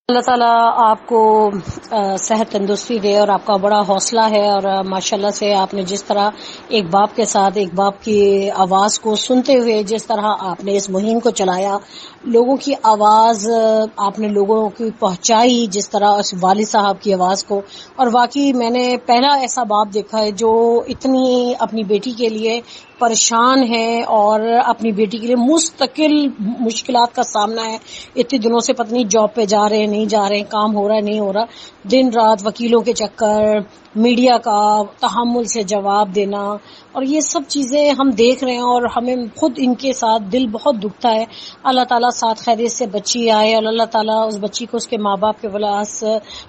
اللہ تعالیٰ آپ کو صحت تندرستی دے اور آپ کا بڑا حوصلہ ہے، اور ماشاءاللہ سے آپ نے جس طرح ایک باپ کے ساتھ ایک باپ کی آواز کو سنتے ہوئے جس طرح آپ نے اس مہم کو چلایا، لوگوں کی آواز آپ نے لوگوں کی پہنچائی، جس طرح اس والد صاحب کی آواز کو، اور واقعی میں نے پہلا ایسا باپ دیکھا ہے جو اتنی اپنی بیٹی کے لیے پریشان ہے اور اپنی بیٹی کے لیے مستقل مشکلات کا سامنا ہے۔ اتنے دنوں سے پتہ نہیں جاب پہ جا رہے ہیں نہیں جا رہے ہیں، کام ہو رہا ہے نہیں ہو رہا، دن رات وکیلوں کے چکر، میڈیا کا تحمل سے جواب دینا، اور یہ سب چیزیں ہم دیکھ رہے ہیں اور ہمیں خود ان کے ساتھ دل بہت دکھتا ہے۔ اللہ تعالیٰ ساتھ خیریت سے بچی آئے اور اللہ تعالیٰ اس بچی کو اس کے ماں باپ کے پاس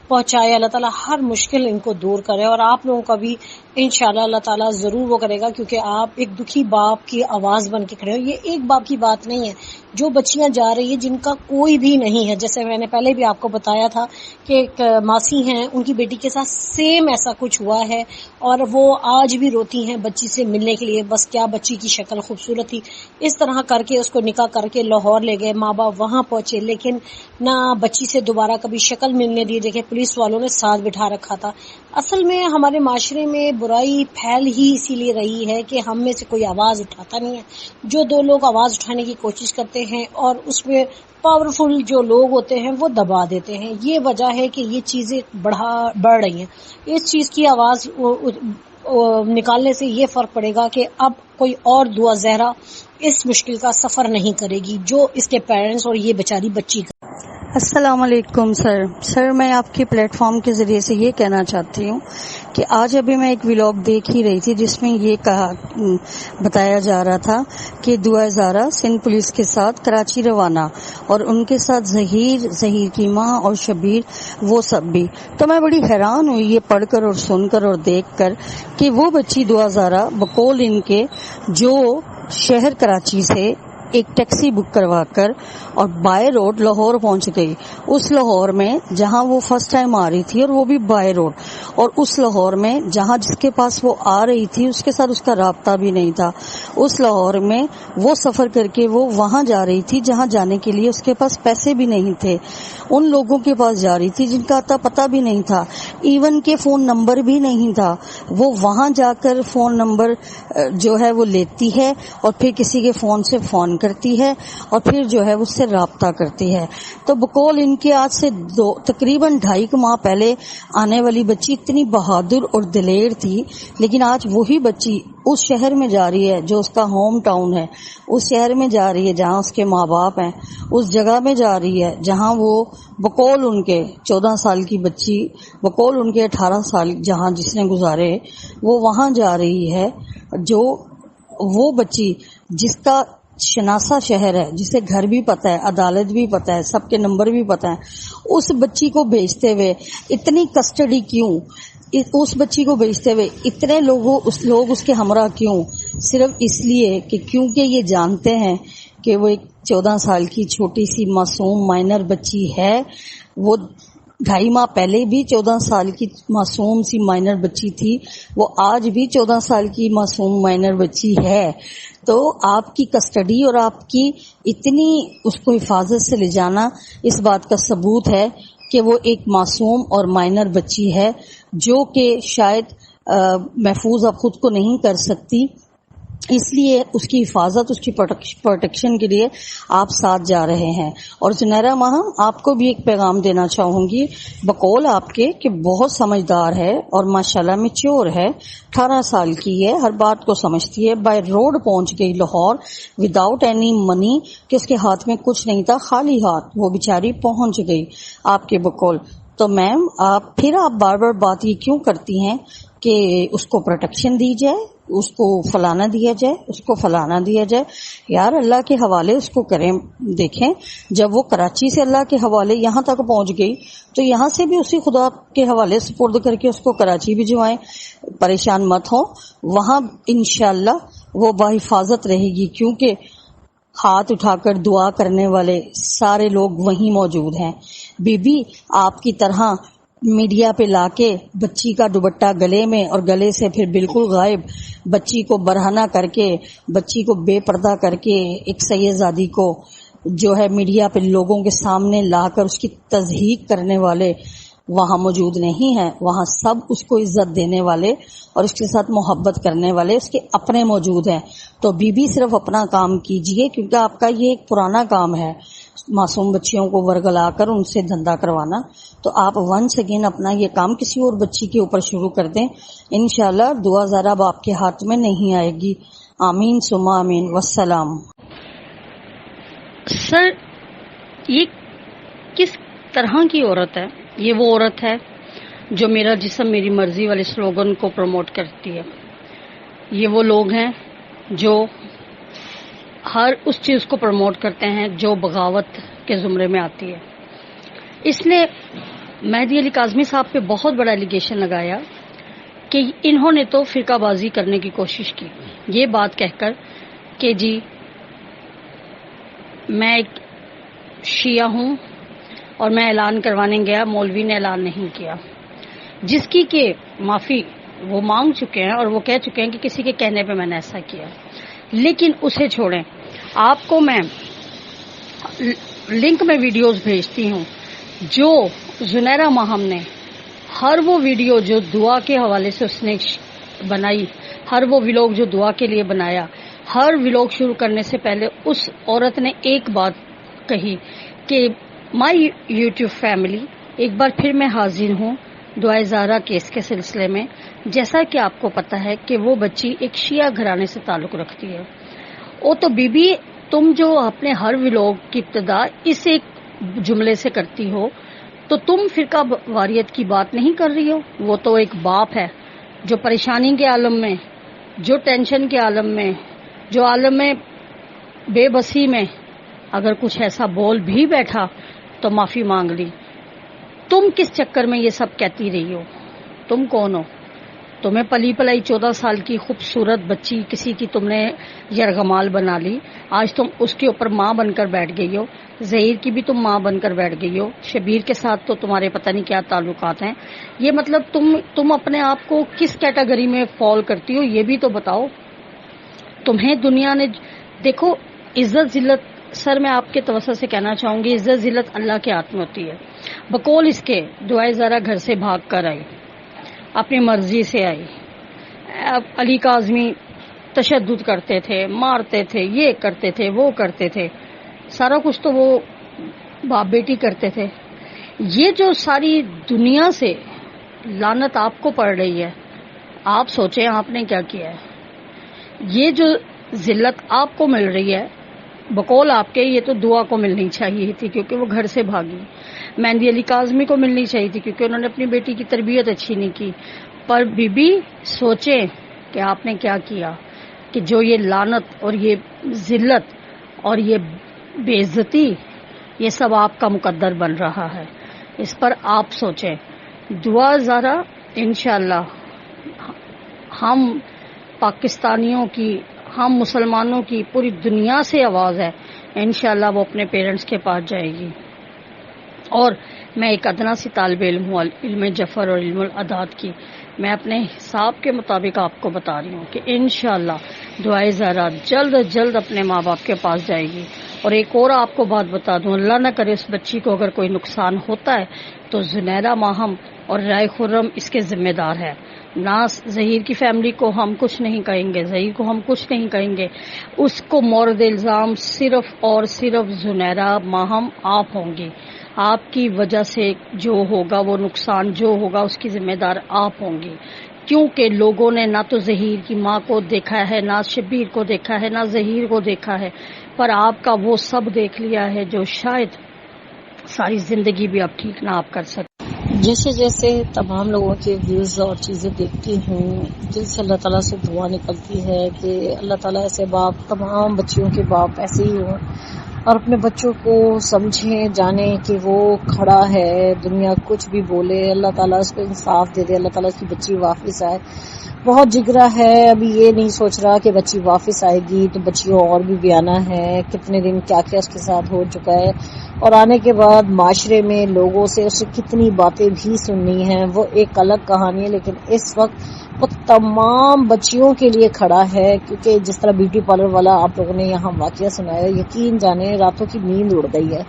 پہنچائے، اللہ تعالیٰ ہر مشکل ان کو دور کرے، اور آپ لوگوں کا بھی انشاءاللہ اللہ تعالیٰ ضرور وہ کرے گا، کیونکہ آپ ایک دکھی باپ کی آواز بن کے کھڑے ہو۔ یہ ایک باپ کی بات نہیں ہے، جو بچیاں جا رہی ہیں جن کا کوئی بھی نہیں ہے، جیسے میں نے پہلے بھی آپ کو بتایا تھا کہ ایک ماسی ہیں، ان کی بیٹی کے ساتھ سیم ایسا کچھ ہوا ہے، اور وہ آج بھی روتی ہیں بچی سے ملنے کے لیے، بس کیا بچی کی شکل خوبصورت تھی، اس طرح کر کے اس کو نکاح کر کے لاہور لے گئے، ماں باپ وہاں پہنچے، لیکن نہ بچی سے دوبارہ کبھی شکل ملنے دی، دیکھے پولیس والوں نے ساتھ بٹھا رکھا تھا۔ اصل میں ہمارے معاشرے میں برائی پھیل ہی اسی لیے رہی ہے کہ ہم میں سے کوئی آواز اٹھاتا نہیں ہے۔ جو دو لوگ آواز اٹھانے کی کوشش کرتے ہیں اور اس میں پاورفل جو لوگ ہوتے ہیں وہ دبا دیتے ہیں، یہ وجہ ہے کہ یہ چیزیں بڑھ رہی ہیں۔ اس چیز کی آواز نکالنے سے یہ فرق پڑے گا کہ اب کوئی اور دعا زہرا اس مشکل کا سفر نہیں کرے گی جو اس کے پیرنٹس اور یہ بیچاری بچی کا۔ السلام علیکم سر میں آپ کے پلیٹ فارم کے ذریعے سے یہ کہنا چاہتی ہوں کہ آج ابھی میں ایک ولاگ دیکھ ہی رہی تھی جس میں یہ بتایا جا رہا تھا کہ دعا زارا سندھ پولیس کے ساتھ کراچی روانہ، اور ان کے ساتھ ظہیر کی ماں اور شبیر وہ سب بھی۔ تو میں بڑی حیران ہوئی یہ پڑھ کر اور سن کر اور دیکھ کر کہ وہ بچی دعا زارا بقول ان کے جو شہر کراچی سے ایک ٹیکسی بک کروا کر اور بائی روڈ لاہور پہنچ گئی۔ اس لاہور میں جہاں وہ فرسٹ ٹائم آ رہی تھی، اور وہ بھی بائی روڈ، اور اس لاہور میں جہاں جس کے پاس وہ آ رہی تھی اس کے ساتھ اس کا رابطہ بھی نہیں تھا، اس لاہور میں وہ سفر کر کے وہ وہاں جا رہی تھی جہاں جانے کے لیے اس کے پاس پیسے بھی نہیں تھے، ان لوگوں کے پاس جا رہی تھی جن کا اتا پتہ بھی نہیں تھا، ایون کہ فون نمبر بھی نہیں تھا۔ وہ وہاں جا کر فون نمبر جو ہے وہ لیتی ہے اور پھر کسی کے فون سے فون کرتی ہے اور پھر جو ہے اس سے رابطہ کرتی ہے۔ تو بقول ان کے آج سے تقریباً 2.5 ماہ پہلے آنے والی بچی اتنی بہادر اور دلیر تھی، لیکن آج وہی بچی اس شہر میں جا رہی ہے جو اس کا ہوم ٹاؤن ہے، اس شہر میں جا رہی ہے جہاں اس کے ماں باپ ہیں، اس جگہ میں جا رہی ہے جہاں وہ بقول ان کے 14 سال کی بچی، بقول ان کے 18 سال جہاں جس نے گزارے، وہ وہاں جا رہی ہے، جو وہ بچی جس کا شناسا شہر ہے، جسے گھر بھی پتہ ہے، عدالت بھی پتہ ہے، سب کے نمبر بھی پتہ ہے، اس بچی کو بھیجتے ہوئے اتنی کسٹڈی کیوں؟ اس بچی کو بھیجتے ہوئے اتنے لوگ اس کے ہمراہ کیوں؟ صرف اس لیے کہ کیونکہ یہ جانتے ہیں کہ وہ ایک 14 سال کی چھوٹی سی معصوم مائنر بچی ہے۔ وہ 2.5 ماہ پہلے بھی 14 سال کی معصوم سی مائنر بچی تھی، وہ آج بھی 14 سال کی معصوم مائنر بچی ہے۔ تو آپ کی کسٹڈی اور آپ کی اتنی اس کو حفاظت سے لے جانا اس بات کا ثبوت ہے کہ وہ ایک معصوم اور مائنر بچی ہے جو کہ شاید محفوظ اب خود کو نہیں کر سکتی، اس لیے اس کی حفاظت، اس کی پروٹیکشن کے لیے آپ ساتھ جا رہے ہیں۔ اور زنیرہ ماہم، آپ کو بھی ایک پیغام دینا چاہوں گی، بقول آپ کے کہ بہت سمجھدار ہے اور ماشاءاللہ میچور ہے، 18 سال کی ہے، ہر بات کو سمجھتی ہے، بائی روڈ پہنچ گئی لاہور وداؤٹ اینی منی، کہ اس کے ہاتھ میں کچھ نہیں تھا، خالی ہاتھ وہ بیچاری پہنچ گئی آپ کے بقول۔ تو میم آپ بار بار بات یہ کیوں کرتی ہیں کہ اس کو پروٹیکشن دی جائے، اس کو فلانا دیا جائے، اس کو فلانا دیا جائے؟ یار اللہ کے حوالے اس کو کریں۔ دیکھیں جب وہ کراچی سے اللہ کے حوالے یہاں تک پہنچ گئی تو یہاں سے بھی اسی خدا کے حوالے سپرد کر کے اس کو کراچی بھجوائیں، پریشان مت ہوں، وہاں انشاءاللہ وہ بحفاظت رہے گی، کیونکہ ہاتھ اٹھا کر دعا کرنے والے سارے لوگ وہیں موجود ہیں۔ بی بی آپ کی طرح میڈیا پہ لا کے بچی کا دوپٹہ گلے میں اور گلے سے پھر بالکل غائب، بچی کو برہنہ کر کے، بچی کو بے پردہ کر کے ایک سید زادی کو جو ہے میڈیا پہ لوگوں کے سامنے لا کر اس کی تضحیق کرنے والے وہاں موجود نہیں ہیں. وہاں سب اس کو عزت دینے والے اور اس کے ساتھ محبت کرنے والے اس کے اپنے موجود ہیں. تو بی صرف اپنا کام کیجئے، کیونکہ آپ کا یہ ایک پرانا کام ہے معصوم بچیوں کو ورگلا کر ان سے دھندا کروانا. تو آپ ونس اگین اپنا یہ کام کسی اور بچی کے اوپر شروع کر دیں. انشاءاللہ دعا ذرا اب آپ کے ہاتھ میں نہیں آئے گی. آمین ثم آمین. والسلام. سر، یہ کس طرح کی عورت ہے؟ یہ وہ عورت ہے جو میرا جسم میری مرضی والے سلوگن کو پروموٹ کرتی ہے. یہ وہ لوگ ہیں جو ہر اس چیز کو پروموٹ کرتے ہیں جو بغاوت کے زمرے میں آتی ہے. اس نے مہدی علی کاظمی صاحب پہ بہت بڑا ایلیگیشن لگایا کہ انہوں نے تو فرقہ بازی کرنے کی کوشش کی، یہ بات کہہ کر کہ جی میں ایک شیعہ ہوں اور میں اعلان کروانے گیا، مولوی نے اعلان نہیں کیا، جس کی کہ معافی وہ مانگ چکے ہیں اور وہ کہہ چکے ہیں کہ کسی کے کہنے پہ میں نے ایسا کیا. لیکن اسے چھوڑیں، آپ کو میں لنک میں ویڈیوز بھیجتی ہوں جو زنیرہ ماہم نے، ہر وہ ویڈیو جو دعا کے حوالے سے اس نے بنائی، ہر وہ ولاگ جو دعا کے لیے بنایا، ہر ولاگ شروع کرنے سے پہلے اس عورت نے ایک بات کہی کہ مائی یوٹیوب فیملی، ایک بار پھر میں حاضر ہوں دعائے زہرا کیس کے سلسلے میں. جیسا کہ آپ کو پتا ہے کہ وہ بچی ایک شیعہ گھرانے سے تعلق رکھتی ہے. او تو بی بی، تم جو اپنے ہر ولاگ کی ابتدا اس ایک جملے سے کرتی ہو، تو تم فرقہ واریت کی بات نہیں کر رہی ہو. وہ تو ایک باپ ہے جو پریشانی کے عالم میں، جو ٹینشن کے عالم میں، جو عالم میں بے بسی میں اگر کچھ ایسا بول بھی بیٹھا تو معافی مانگ لی. تم کس چکر میں یہ سب کہتی رہی ہو؟ تم کون ہو؟ تمہیں پلی پلائی 14 سال کی خوبصورت بچی کسی کی تم نے یرغمال بنا لی. آج تم اس کے اوپر ماں بن کر بیٹھ گئی ہو. ظہیر کی بھی تم ماں بن کر بیٹھ گئی ہو. شبیر کے ساتھ تو تمہارے پتہ نہیں کیا تعلقات ہیں. یہ مطلب تم اپنے آپ کو کس کیٹیگری میں فال کرتی ہو یہ بھی تو بتاؤ. تمہیں دنیا نے دیکھو، عزت ذلت، سر میں آپ کے توسط سے کہنا چاہوں گی، عزت ذلت اللہ کے ہاتھ میں ہوتی ہے. بقول اس کے دعائے ذرا گھر سے بھاگ کر آئی، اپنی مرضی سے آئی. علی کاظمی تشدد کرتے تھے، مارتے تھے، یہ کرتے تھے، وہ کرتے تھے، سارا کچھ تو وہ باپ بیٹی کرتے تھے. یہ جو ساری دنیا سے لعنت آپ کو پڑ رہی ہے، آپ سوچیں آپ نے کیا کیا ہے. یہ جو ذلت آپ کو مل رہی ہے، بقول آپ کے یہ تو دعا کو ملنی چاہیے تھی کیونکہ وہ گھر سے بھاگی. مہندی علی کاظمی کو ملنی چاہیے تھی کیونکہ انہوں نے اپنی بیٹی کی تربیت اچھی نہیں کی. پر بی بی سوچیں کہ آپ نے کیا کیا، کہ جو یہ لعنت اور یہ ذلت اور یہ بے عزتی یہ سب آپ کا مقدر بن رہا ہے. اس پر آپ سوچیں. دعا ذرا انشاءاللہ ہم پاکستانیوں کی، ہم مسلمانوں کی پوری دنیا سے آواز ہے. انشاءاللہ وہ اپنے پیرنٹس کے پاس جائے گی. اور میں ایک ادنا سی طالب علم ہوں علم جفر اور علم الاعداد کی. میں اپنے حساب کے مطابق آپ کو بتا رہی ہوں کہ انشاءاللہ دعائے زہرا جلد از جلد اپنے ماں باپ کے پاس جائے گی. اور ایک اور آپ کو بات بتا دوں، اللہ نہ کرے اس بچی کو اگر کوئی نقصان ہوتا ہے تو زنیرہ ماہم اور رائے خرم اس کے ذمہ دار ہے. نہ ظہیر کی فیملی کو ہم کچھ نہیں کہیں گے، ظہیر کو ہم کچھ نہیں کہیں گے. اس کو مورد الزام صرف اور صرف زنیرہ ماہم آپ ہوں گی. آپ کی وجہ سے جو ہوگا، وہ نقصان جو ہوگا اس کی ذمہ دار آپ ہوں گی. کیونکہ لوگوں نے نہ تو ظہیر کی ماں کو دیکھا ہے، نہ شبیر کو دیکھا ہے، نہ ظہیر کو دیکھا ہے، پر آپ کا وہ سب دیکھ لیا ہے جو شاید ساری زندگی بھی آپ ٹھیک نہ آپ کر سکتے. جیسے جیسے تمام لوگوں کے ویوز اور چیزیں دیکھتی ہوں، دل سے اللہ تعالیٰ سے دعا نکلتی ہے کہ اللہ تعالیٰ ایسے باپ، تمام بچیوں کے باپ ایسے ہی ہوں اور اپنے بچوں کو سمجھیں، جانیں کہ وہ کھڑا ہے، دنیا کچھ بھی بولے، اللہ تعالیٰ اس کو انصاف دے دے، اللہ تعالیٰ اس کی بچی واپس آئے. بہت جگرا ہے، ابھی یہ نہیں سوچ رہا کہ بچی واپس آئے گی تو بچیوں اور بھی بیانہ ہے، کتنے دن کیا کیا اس کے ساتھ ہو چکا ہے، اور آنے کے بعد معاشرے میں لوگوں سے اسے کتنی باتیں بھی سننی ہیں، وہ ایک الگ کہانی ہے. لیکن اس وقت وہ تمام بچیوں کے لیے کھڑا ہے، کیونکہ جس طرح بیوٹی پارلر والا آپ لوگوں نے یہاں واقعہ سنایا، یقین جانے راتوں کی نیند اڑ گئی ہے۔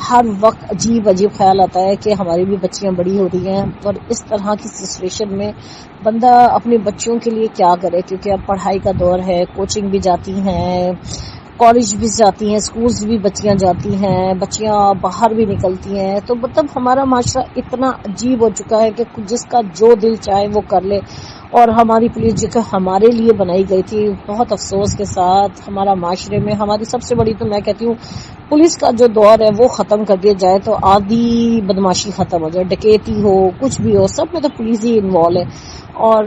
ہر وقت عجیب عجیب خیال آتا ہے کہ ہماری بھی بچیاں بڑی ہو رہی ہیں، اور اس طرح کی سچویشن میں بندہ اپنے بچوں کے لیے کیا کرے، کیونکہ اب پڑھائی کا دور ہے، کوچنگ بھی جاتی ہیں، کالج بھی جاتی ہیں، اسکولز بھی بچیاں جاتی ہیں، بچیاں باہر بھی نکلتی ہیں، تو مطلب ہمارا معاشرہ اتنا عجیب ہو چکا ہے کہ جس کا جو دل چاہے وہ کر لے۔ اور ہماری پولیس جو کہ ہمارے لیے بنائی گئی تھی، بہت افسوس کے ساتھ ہمارا معاشرے میں ہماری سب سے بڑی تو میں کہتی ہوں پولیس کا جو دور ہے وہ ختم کر دیا جائے تو آدھی بدماشی ختم ہو جائے، ڈکیتی ہو کچھ بھی ہو سب میں تو پولیس ہی انوالو ہے۔ اور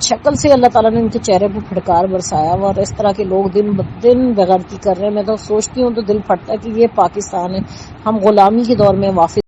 شکل سے اللہ تعالیٰ نے ان کے چہرے پہ پھٹکار برسایا، اور اس طرح کے لوگ دن بدن بغیرتی کر رہے ہیں۔ میں تو سوچتی ہوں تو دل پھٹتا ہے کہ یہ پاکستان ہے، ہم غلامی کے دور میں واقع